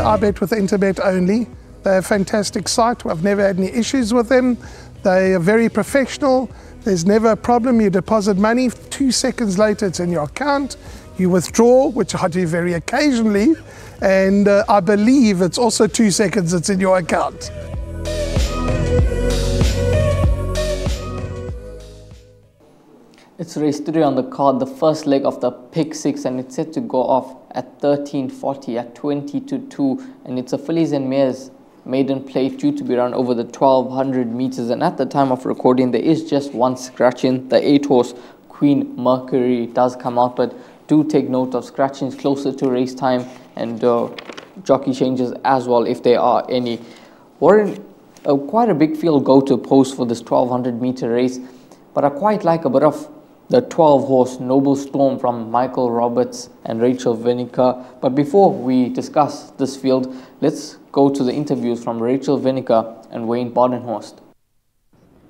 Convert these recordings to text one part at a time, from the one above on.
I bet with Interbet only. They're a fantastic site. I've never had any issues with them. They are very professional. There's never a problem. You deposit money, 2 seconds later it's in your account. You withdraw, which I do very occasionally, and I believe it's also 2 seconds it's in your account. It's race 3 on the card, the first leg of the pick 6, and it's set to go off at 13:40 at 20-2, and it's a fillies and mares maiden plate due to be run over the 1200 meters, and at the time of recording there is just one scratch in. The 8-horse Queen Mercury does come out, but do take note of scratchings closer to race time and jockey changes as well if there are any. Warren, quite a big field go to post for this 1200 meter race, but I quite like a bit of the 12-horse Noble Storm from Michael Roberts and Rachel Vinegar. But before we discuss this field, let's go to the interviews from Rachel Vinegar and Wayne Badenhorst.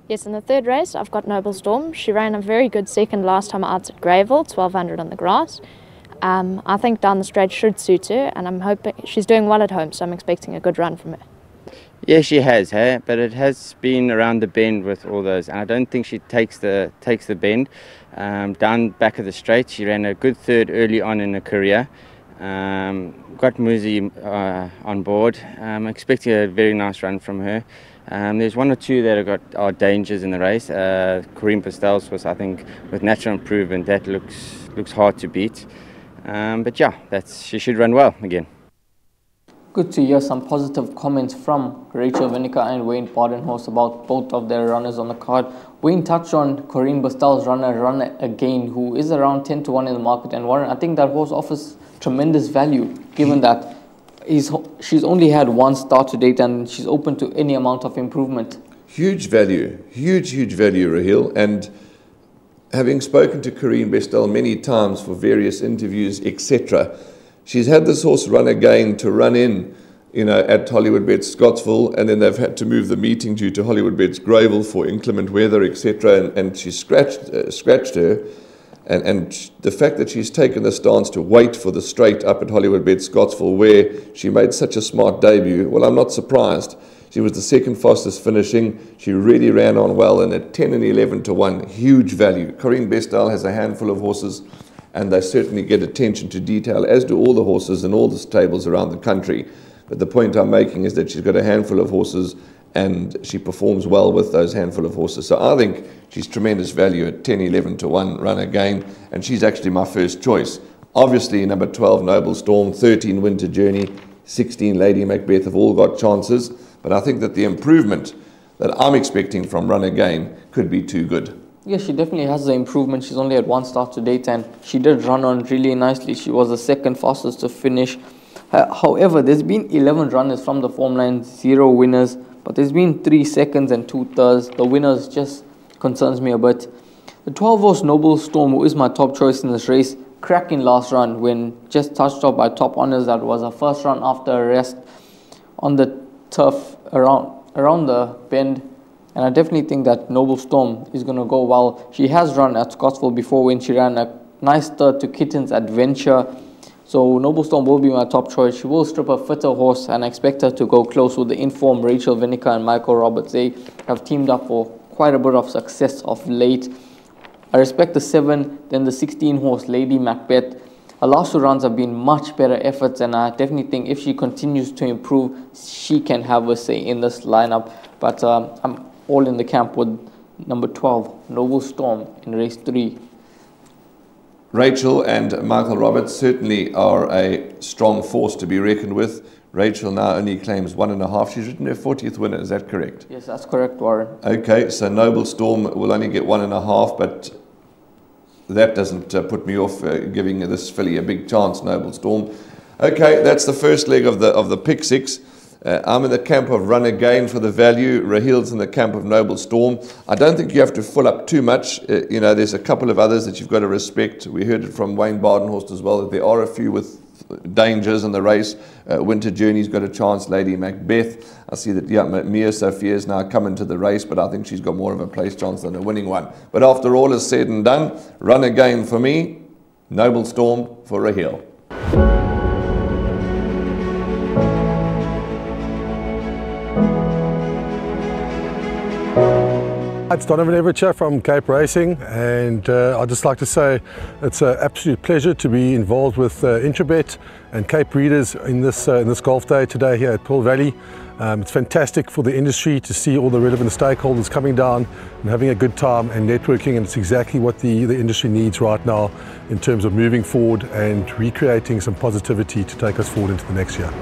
Yes, in the third race, I've got Noble Storm. She ran a very good second last time out at Greyville, 1200 on the grass. I think down the straight should suit her, and I'm hoping she's doing well at home, so I'm expecting a good run from her. Yeah, she has, hey? But it has been around the bend with all those, and I don't think she takes the bend. Down back of the straight, she ran a good third early on in her career. Got Muzi on board. Expecting a very nice run from her. There's one or two that are dangers in the race. Corinne Pastel's was, I think, with natural improvement, that looks hard to beat. But yeah, she should run well again. Good to hear some positive comments from Rachel Vinegar and Wayne Badenhorst about both of their runners on the card. Wayne touched on Corinne Bastel's runner again, who is around 10-1 in the market. And Warren, I think that horse offers tremendous value, given that she's only had one start to date and she's open to any amount of improvement. Huge value, huge value, Rahil. And having spoken to Corinne Bastel many times for various interviews, etc., she's had this horse run again to run in, at Hollywood Bets Scottsville, and then they've had to move the meeting due to Hollywood Bets Greyville for inclement weather, etc. And she scratched her. And the fact that she's taken the stance to wait for the straight up at Hollywood Bets Scottsville, where she made such a smart debut, well, I'm not surprised. She was the second fastest finishing. She really ran on well, and at 10 and 11-1, huge value. Corinne Bastel has a handful of horses, and they certainly get attention to detail, as do all the horses in all the stables around the country. But the point I'm making is that she's got a handful of horses, and she performs well with those handful of horses. So I think she's tremendous value at 10, 11-1, run again, and she's actually my first choice. Obviously, number 12, Noble Storm, 13, Winter Journey, 16, Lady Macbeth have all got chances, but I think that the improvement that I'm expecting from run again could be too good. Yeah, she definitely has the improvement. She's only had one start to date, and she did run on really nicely. She was the second fastest to finish. However, there's been 11 runners from the form line, 0 winners, but there's been 3 seconds and 2 thirds. The winners just concerns me a bit. The 12-horse Noble Storm, who is my top choice in this race, cracking last run when just touched off by Top Honours. That was her first run after a rest on the turf around the bend. And I definitely think that Noble Storm is going to go well. She has run at Scottsville before when she ran a nice third to Kitten's Adventure. So Noble Storm will be my top choice. She will strip a fitter horse, and I expect her to go close with the informed Rachel Vinegar and Michael Roberts. They have teamed up for quite a bit of success of late. I respect the 7, then the 16-horse Lady Macbeth. Her last 2 runs have been much better efforts, and I definitely think if she continues to improve, she can have a say in this lineup. But I'm all in the camp with number 12, Noble Storm, in race 3. Rachel and Michael Roberts certainly are a strong force to be reckoned with. Rachel now only claims 1.5. She's written her 40th winner, is that correct? Yes, that's correct, Warren. Okay, so Noble Storm will only get 1.5, but that doesn't put me off giving this filly a big chance, Noble Storm. Okay, that's the first leg of the pick 6. I'm in the camp of run again for the value. Rahil's in the camp of Noble Storm. I don't think you have to fill up too much. There's a couple of others that you've got to respect. We heard it from Wayne Badenhorst as well, that there are a few with dangers in the race. Winter Journey's got a chance. Lady Macbeth. I see that Mia Sophia's now come into the race, but I think she's got more of a place chance than a winning one. But after all is said and done, run again for me. Noble Storm for Rahil. it's Donovan Evercher from Cape Racing, and I'd just like to say it's an absolute pleasure to be involved with Interbet and Cape Breeders in this golf day today here at Pearl Valley. It's fantastic for the industry to see all the relevant stakeholders coming down and having a good time and networking, and it's exactly what the industry needs right now in terms of moving forward and recreating some positivity to take us forward into the next year.